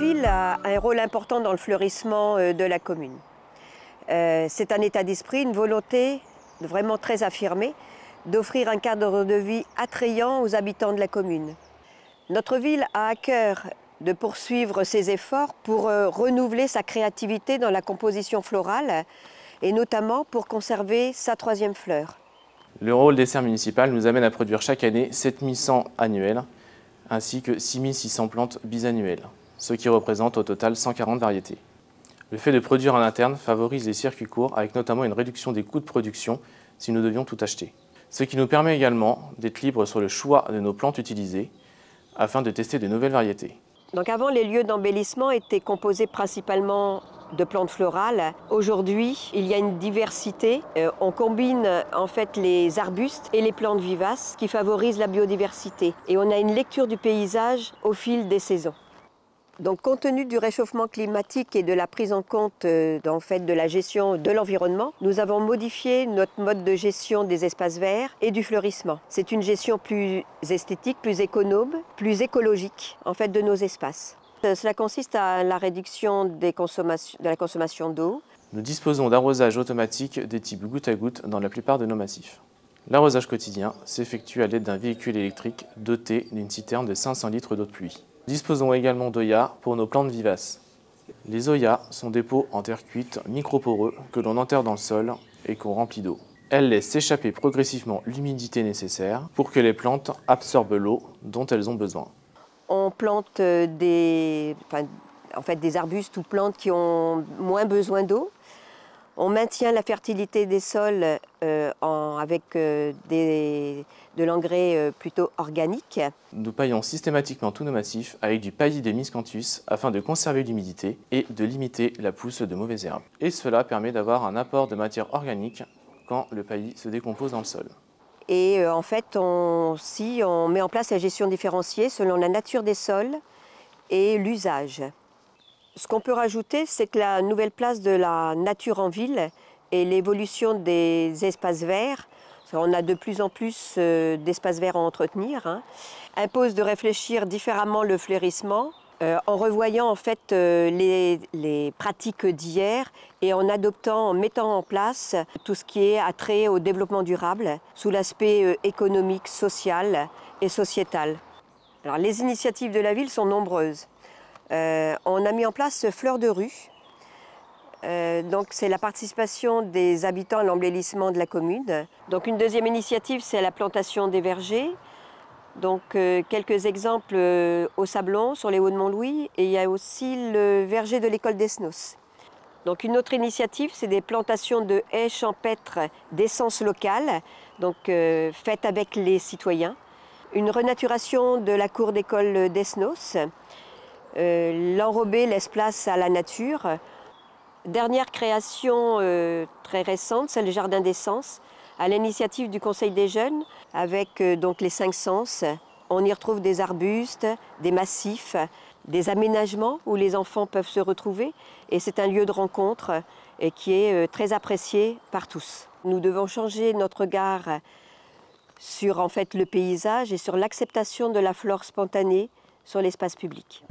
ville a un rôle important dans le fleurissement de la commune. C'est un état d'esprit, une volonté vraiment très affirmée d'offrir un cadre de vie attrayant aux habitants de la commune. Notre ville a à cœur de poursuivre ses efforts pour renouveler sa créativité dans la composition florale et notamment pour conserver sa troisième fleur. Le rôle des serres municipales nous amène à produire chaque année 7100 annuels ainsi que 6600 plantes bisannuelles, ce qui représente au total 140 variétés. Le fait de produire en interne favorise les circuits courts avec notamment une réduction des coûts de production si nous devions tout acheter. Ce qui nous permet également d'être libres sur le choix de nos plantes utilisées afin de tester de nouvelles variétés. Donc avant, les lieux d'embellissement étaient composés principalement de plantes florales. Aujourd'hui, il y a une diversité. On combine en fait les arbustes et les plantes vivaces qui favorisent la biodiversité. Et on a une lecture du paysage au fil des saisons. Donc, compte tenu du réchauffement climatique et de la prise en compte en fait, de la gestion de l'environnement, nous avons modifié notre mode de gestion des espaces verts et du fleurissement. C'est une gestion plus esthétique, plus économe, plus écologique en fait, de nos espaces. Cela consiste à la réduction de la consommation d'eau. Nous disposons d'arrosage automatique de type goutte à goutte dans la plupart de nos massifs. L'arrosage quotidien s'effectue à l'aide d'un véhicule électrique doté d'une citerne de 500 litres d'eau de pluie. Nous disposons également d'Oya pour nos plantes vivaces. Les Oya sont des pots en terre cuite microporeux que l'on enterre dans le sol et qu'on remplit d'eau. Elles laissent s'échapper progressivement l'humidité nécessaire pour que les plantes absorbent l'eau dont elles ont besoin. On plante des arbustes ou plantes qui ont moins besoin d'eau. On maintient la fertilité des sols avec de l'engrais plutôt organique. Nous paillons systématiquement tous nos massifs avec du paillis de miscanthus afin de conserver l'humidité et de limiter la pousse de mauvaises herbes. Et cela permet d'avoir un apport de matière organique quand le paillis se décompose dans le sol. Et en fait, on met en place la gestion différenciée selon la nature des sols et l'usage. Ce qu'on peut rajouter, c'est que la nouvelle place de la nature en ville et l'évolution des espaces verts, on a de plus en plus d'espaces verts à entretenir, impose de réfléchir différemment le fleurissement en revoyant en fait les pratiques d'hier et en mettant en place tout ce qui est attrait au développement durable sous l'aspect économique, social et sociétal. Alors, les initiatives de la ville sont nombreuses. On a mis en place Fleurs de rue. Donc c'est la participation des habitants à l'embellissement de la commune. Donc une deuxième initiative, c'est la plantation des vergers. Donc quelques exemples au Sablon, sur les Hauts de Montlouis, et il y a aussi le verger de l'école d'Esnos. Donc une autre initiative, c'est des plantations de haies champêtres d'essence locale, donc faites avec les citoyens. Une renaturation de la cour d'école d'Esnos. L'enrobé laisse place à la nature. Dernière création très récente, c'est le jardin des sens, à l'initiative du Conseil des jeunes, avec donc les 5 sens. On y retrouve des arbustes, des massifs, des aménagements où les enfants peuvent se retrouver. Et c'est un lieu de rencontre qui est très apprécié par tous. Nous devons changer notre regard sur en fait, le paysage et sur l'acceptation de la flore spontanée sur l'espace public.